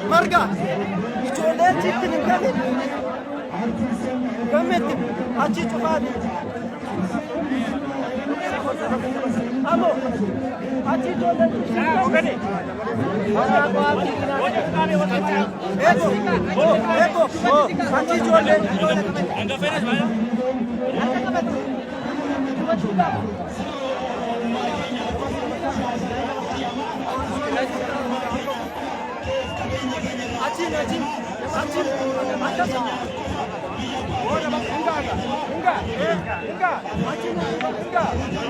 Marga, ijoollee achitti hin galle. Gammetti achi cufaati. Amo achi ijoollee Eko achi ijoollee. Achin. Enggak.